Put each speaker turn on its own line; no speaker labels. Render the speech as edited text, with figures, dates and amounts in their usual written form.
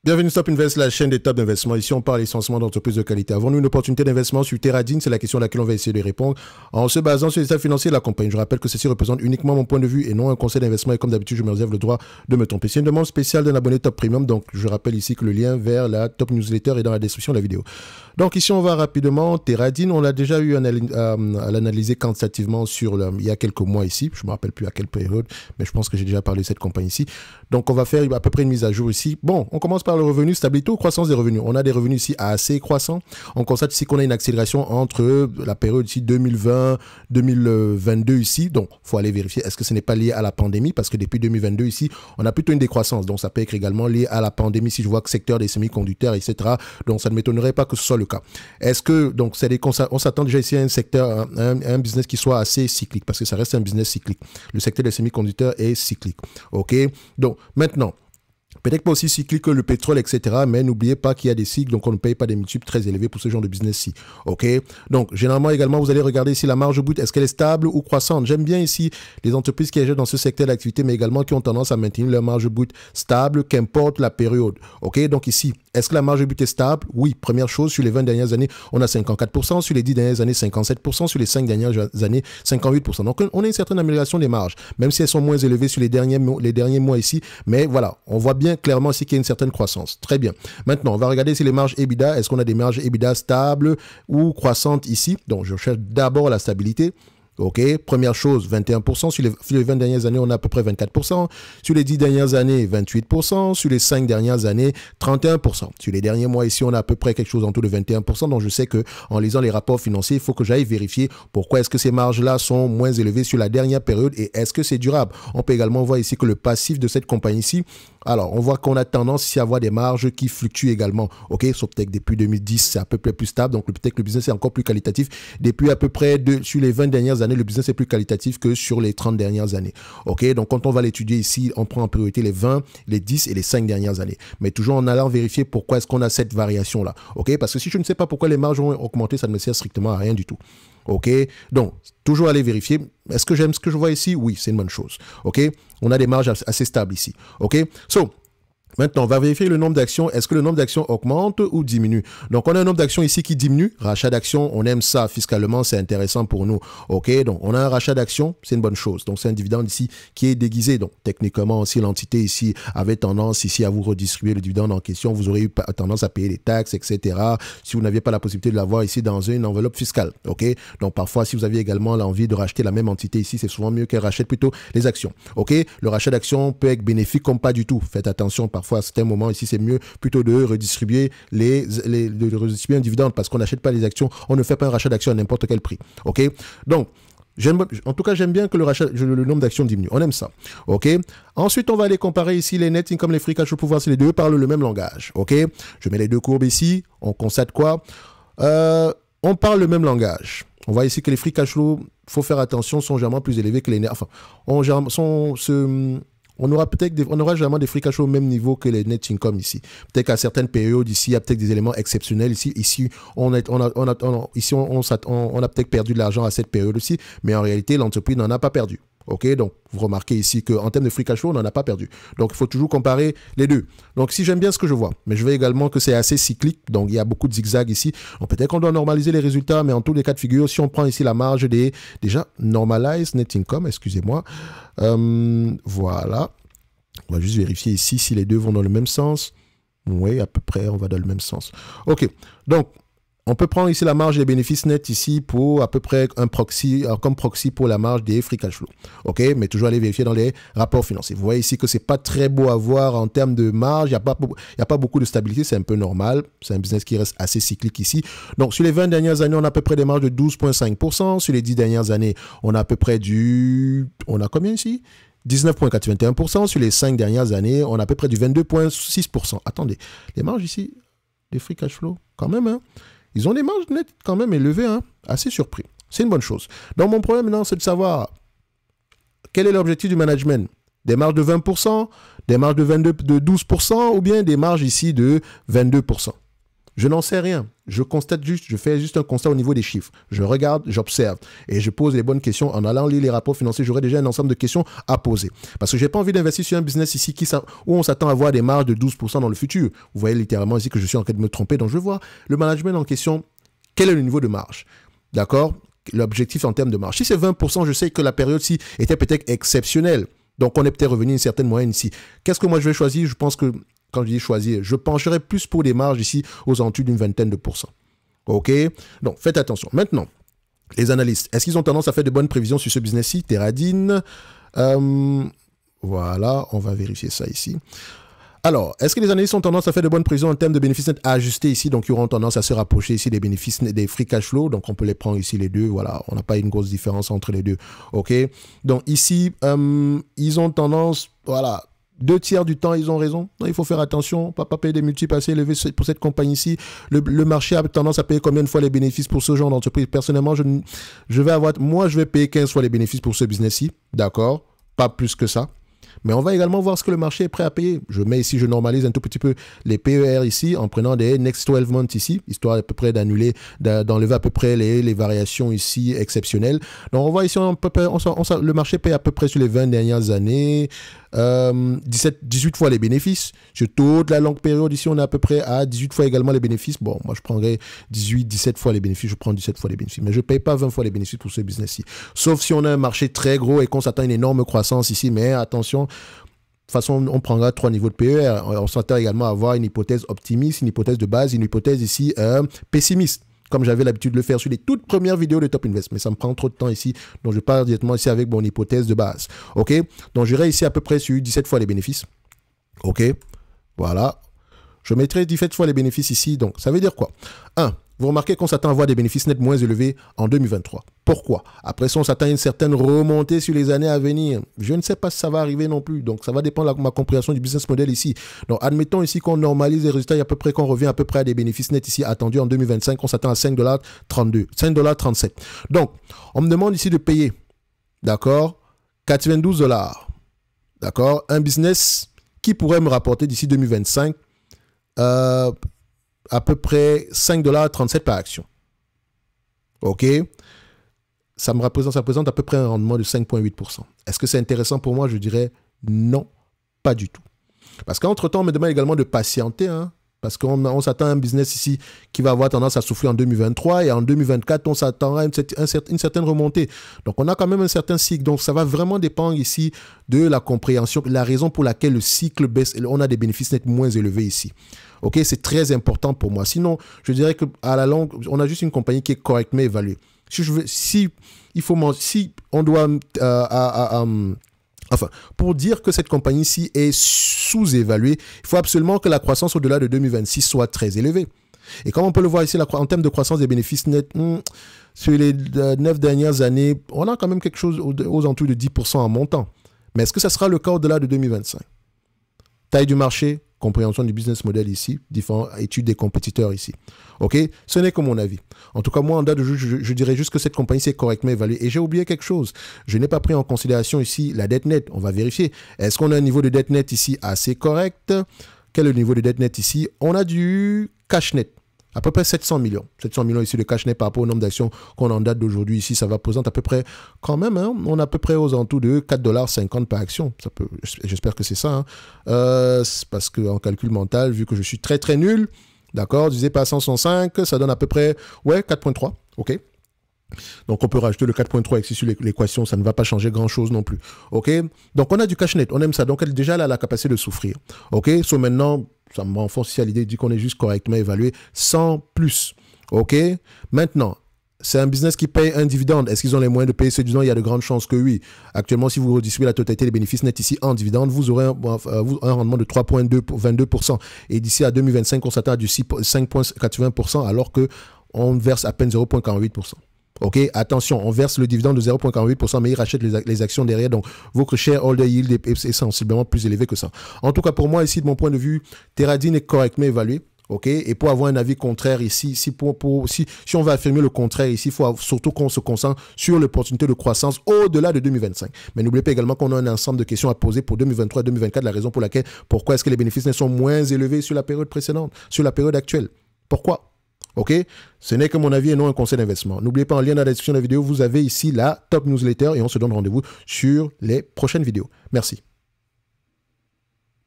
Bienvenue Stop Invest, la chaîne des top d'investissement. Ici, on parle essentiellement d'entreprises de qualité. Avons-nous une opportunité d'investissement sur Terradine? C'est la question à laquelle on va essayer de répondre en se basant sur les états financiers de la compagnie. Je rappelle que ceci représente uniquement mon point de vue et non un conseil d'investissement. Et comme d'habitude, je me réserve le droit de me tromper. C'est une demande spéciale d'un abonné Top Premium. Donc, je rappelle ici que le lien vers la Top Newsletter est dans la description de la vidéo. Donc, ici, on va rapidement. Terradine, on l'a déjà eu à l'analyser quantitativement il y a quelques mois ici. Je ne me rappelle plus à quelle période, mais je pense que j'ai déjà parlé de cette compagnie ici. Donc, on va faire à peu près une mise à jour ici. Bon, on commence par le revenu, stabilité ou croissance des revenus. On a des revenus ici assez croissants. On constate ici qu'on a une accélération entre la période ici 2020-2022 ici. Donc, il faut aller vérifier est-ce que ce n'est pas lié à la pandémie parce que depuis 2022 ici, on a plutôt une décroissance. Donc, ça peut être également lié à la pandémie si je vois que secteur des semi-conducteurs, etc. Donc, ça ne m'étonnerait pas que ce soit le cas. Est-ce que, donc, on s'attend déjà ici à un secteur, un business qui soit assez cyclique parce que ça reste un business cyclique. Le secteur des semi-conducteurs est cyclique. OK? Donc, maintenant, peut-être pas aussi cyclique que le pétrole, etc. Mais n'oubliez pas qu'il y a des cycles, donc on ne paye pas des multiples très élevés pour ce genre de business-ci. OK? Donc, généralement, également, vous allez regarder ici la marge brute. Est-ce qu'elle est stable ou croissante? J'aime bien ici les entreprises qui agissent dans ce secteur d'activité, mais également qui ont tendance à maintenir leur marge brute stable, qu'importe la période. OK? Donc ici, est-ce que la marge brute est stable? Oui. Première chose, sur les 20 dernières années, on a 54%. Sur les 10 dernières années, 57%. Sur les 5 dernières années, 58%. Donc, on a une certaine amélioration des marges, même si elles sont moins élevées sur les derniers mois ici. Mais voilà, on voit bien clairement aussi qu'il y a une certaine croissance. Très bien. Maintenant, on va regarder si les marges EBITDA, est-ce qu'on a des marges EBITDA stables ou croissantes ici? Donc, je cherche d'abord la stabilité. OK, première chose, 21%. Sur les 20 dernières années, on a à peu près 24%. Sur les 10 dernières années, 28%. Sur les 5 dernières années, 31%. Sur les derniers mois ici, on a à peu près quelque chose autour de 21%. Donc, je sais qu'en lisant les rapports financiers, il faut que j'aille vérifier pourquoi est-ce que ces marges-là sont moins élevées sur la dernière période et est-ce que c'est durable. On peut également voir ici que le passif de cette compagnie-ci, alors, on voit qu'on a tendance ici à avoir des marges qui fluctuent également. OK, sauf peut-être depuis 2010, c'est à peu près plus stable. Donc, peut-être que le business est encore plus qualitatif. Depuis à peu près sur les 20 dernières années, le business est plus qualitatif que sur les 30 dernières années. OK, donc quand on va l'étudier ici, on prend en priorité les 20, les 10 et les 5 dernières années. Mais toujours en allant vérifier pourquoi est-ce qu'on a cette variation-là. OK, parce que si je ne sais pas pourquoi les marges ont augmenté, ça ne me sert strictement à rien du tout. OK, donc, toujours aller vérifier. Est-ce que j'aime ce que je vois ici? Oui, c'est une bonne chose. OK, on a des marges assez stables ici. OK, maintenant, on va vérifier le nombre d'actions. Est-ce que le nombre d'actions augmente ou diminue? Donc, on a un nombre d'actions ici qui diminue. Rachat d'actions, on aime ça fiscalement, c'est intéressant pour nous. OK, donc on a un rachat d'actions, c'est une bonne chose. Donc, c'est un dividende ici qui est déguisé. Donc, techniquement aussi, l'entité ici avait tendance ici à vous redistribuer le dividende en question. Vous aurez eu tendance à payer des taxes, etc. Si vous n'aviez pas la possibilité de l'avoir ici dans une enveloppe fiscale. OK, donc parfois, si vous aviez également l'envie de racheter la même entité ici, c'est souvent mieux qu'elle rachète plutôt les actions. OK, le rachat d'actions peut être bénéfique comme pas du tout. Faites attention, parfois, à certains moments ici, c'est mieux plutôt de redistribuer de redistribuer un dividende parce qu'on n'achète pas les actions, on ne fait pas un rachat d'actions à n'importe quel prix. OK? Donc, en tout cas, j'aime bien que le nombre d'actions diminue. On aime ça. OK? Ensuite, on va aller comparer ici les net income, les free cash flow pour voir si les deux parlent le même langage. OK? Je mets les deux courbes ici. On constate quoi? On parle le même langage. On voit ici que les free cash flow, il faut faire attention, sont généralement plus élevés que les net. Enfin, on aura généralement des free cash flow au même niveau que les net income ici. Peut-être qu'à certaines périodes ici, il y a peut-être des éléments exceptionnels ici. On a peut-être perdu de l'argent à cette période aussi, mais en réalité, l'entreprise n'en a pas perdu. OK, donc vous remarquez ici qu'en termes de free cash flow, on n'en a pas perdu. Donc, il faut toujours comparer les deux. Donc, si j'aime bien ce que je vois, mais je veux également que c'est assez cyclique, donc il y a beaucoup de zigzags ici. Donc, peut-être qu'on doit normaliser les résultats, mais en tous les cas de figure, si on prend ici la marge déjà, normalize net income, excusez-moi. Voilà. On va juste vérifier ici si les deux vont dans le même sens. Oui, à peu près, on va dans le même sens. OK, donc, on peut prendre ici la marge des bénéfices nets ici pour à peu près comme proxy pour la marge des free cash flow. OK, mais toujours aller vérifier dans les rapports financiers. Vous voyez ici que c'est pas très beau à voir en termes de marge. Il n'y a pas beaucoup de stabilité. C'est un peu normal. C'est un business qui reste assez cyclique ici. Donc, sur les 20 dernières années, on a à peu près des marges de 12,5%. Sur les 10 dernières années, on a à peu près on a combien ici? 19,81%. Sur les 5 dernières années, on a à peu près du 22,6%. Attendez, les marges ici, des free cash flow, quand même, hein? Ils ont des marges nettes quand même élevées, hein? Assez surpris. C'est une bonne chose. Donc, mon problème maintenant, c'est de savoir quel est l'objectif du management. Des marges de 20%, des marges de 12% ou bien des marges ici de 22%. Je n'en sais rien. Je constate juste, je fais juste un constat au niveau des chiffres. Je regarde, j'observe et je pose les bonnes questions. En allant lire les rapports financiers, j'aurai déjà un ensemble de questions à poser. Parce que je n'ai pas envie d'investir sur un business ici où on s'attend à avoir des marges de 12% dans le futur. Vous voyez littéralement ici que je suis en train de me tromper. Donc, je veux voir le management en question. Quel est le niveau de marge? D'accord? L'objectif en termes de marge. Si c'est 20%, je sais que la période-ci était peut-être exceptionnelle. Donc, on est peut-être revenu à une certaine moyenne ici. Qu'est-ce que moi je vais choisir? Je pense que, quand je dis choisir, je pencherai plus pour des marges ici aux alentours d'une vingtaine de pourcents. OK? Donc, faites attention. Maintenant, les analystes, est-ce qu'ils ont tendance à faire de bonnes prévisions sur ce business-ci? Teradine. Voilà, on va vérifier ça ici. Alors, est-ce que les analystes ont tendance à faire de bonnes prévisions en termes de bénéfices nets ajustés ici? Donc, ils auront tendance à se rapprocher ici des bénéfices nets, des free cash flow. Donc, on peut les prendre ici les deux. Voilà, on n'a pas une grosse différence entre les deux. OK? Donc, ici, ils ont tendance, voilà, 2/3 du temps, ils ont raison. Donc, il faut faire attention, pas payer des multiples assez élevés pour cette compagnie-ci. Le marché a tendance à payer combien de fois les bénéfices pour ce genre d'entreprise? Personnellement, je vais payer 15 fois les bénéfices pour ce business-ci. D'accord? Pas plus que ça. Mais on va également voir ce que le marché est prêt à payer. Je mets ici, je normalise un tout petit peu les PER ici en prenant des next 12 months ici, histoire à peu près d'enlever à peu près les variations ici exceptionnelles. Donc on voit ici, le marché paye à peu près sur les 20 dernières années 18 fois les bénéfices. Sur toute la longue période ici, on est à peu près à 18 fois également les bénéfices. Bon, moi je prendrais 17 fois les bénéfices, je prends 17 fois les bénéfices. Mais je ne paye pas 20 fois les bénéfices pour ce business-ci. Sauf si on a un marché très gros et qu'on s'attend à une énorme croissance ici. Mais attention, de toute façon, on prendra 3 niveaux de PER. On s'attend également à avoir une hypothèse optimiste, une hypothèse de base, une hypothèse ici pessimiste, comme j'avais l'habitude de le faire sur les toutes premières vidéos de Top Invest. Mais ça me prend trop de temps ici, donc je pars directement ici avec mon hypothèse de base. OK? Donc, j'irai ici à peu près sur 17 fois les bénéfices. OK? Voilà. Je mettrai 17 fois les bénéfices ici. Donc, ça veut dire quoi? 1. Vous remarquez qu'on s'attend à avoir des bénéfices nets moins élevés en 2023. Pourquoi? Après ça, on s'attend à une certaine remontée sur les années à venir. Je ne sais pas si ça va arriver non plus. Donc, ça va dépendre de ma compréhension du business model ici. Donc, admettons ici qu'on normalise les résultats et qu'on revient à peu près à des bénéfices nets ici attendus en 2025. On s'attend à 5,32 $, 5,37 $. Donc, on me demande ici de payer, d'accord, 92 $. D'accord? Un business qui pourrait me rapporter d'ici 2025 à peu près 5,37 $ par action. OK? Ça représente à peu près un rendement de 5,8%. Est-ce que c'est intéressant pour moi? Je dirais non, pas du tout. Parce qu'entre-temps, on me demande également de patienter, hein, parce qu'on s'attend à un business ici qui va avoir tendance à souffler en 2023 et en 2024, on s'attendra à une certaine remontée. Donc, on a quand même un certain cycle. Donc, ça va vraiment dépendre ici de la compréhension, la raison pour laquelle le cycle baisse. On a des bénéfices nets moins élevés ici. OK, c'est très important pour moi. Sinon, je dirais qu'à la longue, on a juste une compagnie qui est correctement évaluée. Enfin, pour dire que cette compagnie-ci est sous-évaluée, il faut absolument que la croissance au-delà de 2026 soit très élevée. Et comme on peut le voir ici, en termes de croissance des bénéfices nets, sur les 9 dernières années, on a quand même quelque chose aux alentours de 10% en montant. Mais est-ce que ça sera le cas au-delà de 2025? Taille du marché, compréhension du business model ici, différentes études des compétiteurs ici. OK? Ce n'est que mon avis. En tout cas, moi, en date de je dirais juste que cette compagnie s'est correctement évaluée. Et j'ai oublié quelque chose. Je n'ai pas pris en considération ici la dette nette. On va vérifier. Est-ce qu'on a un niveau de dette nette ici assez correct? Quel est le niveau de dette nette ici? On a du cash net. À peu près 700 millions. 700 millions ici de cash net par rapport au nombre d'actions qu'on a en date d'aujourd'hui ici. Ça va présenter à peu près, quand même, hein, on a à peu près aux alentours de 4,50 $ par action. J'espère que c'est ça. Hein. Parce qu'en calcul mental, vu que je suis très très nul, d'accord, divisé par 165, ça donne à peu près, 4,3. OK. Donc, on peut rajouter le 4,3 ici sur l'équation. Ça ne va pas changer grand-chose non plus. OK. Donc, on a du cash net. On aime ça. Donc, déjà, elle a la capacité de souffrir. OK. Maintenant, ça me renforce ici à l'idée de dire qu'on est juste correctement évalué sans plus. OK. Maintenant, c'est un business qui paye un dividende. Est-ce qu'ils ont les moyens de payer ce dividende? Il y a de grandes chances que oui. Actuellement, si vous redistribuez la totalité des bénéfices nets ici en dividende, vous aurez un rendement de 3,22%. Et d'ici à 2025, on s'attend à du 5,80% alors qu'on verse à peine 0,48%. OK, attention, on verse le dividende de 0,48%, mais ils rachètent les actions derrière. Donc, votre shareholder yield est sensiblement plus élevé que ça. En tout cas, pour moi, ici, de mon point de vue, Teradine est correctement évalué. OK, et pour avoir un avis contraire ici, si on veut affirmer le contraire ici, il faut surtout qu'on se concentre sur l'opportunité de croissance au-delà de 2025. Mais n'oubliez pas également qu'on a un ensemble de questions à poser pour 2023 et 2024, la raison pour laquelle, pourquoi est-ce que les bénéfices sont moins élevés sur la période précédente, sur la période actuelle. Pourquoi? Ok? Ce n'est que mon avis et non un conseil d'investissement. N'oubliez pas, en lien dans la description de la vidéo, vous avez ici la top newsletter et on se donne rendez-vous sur les prochaines vidéos. Merci.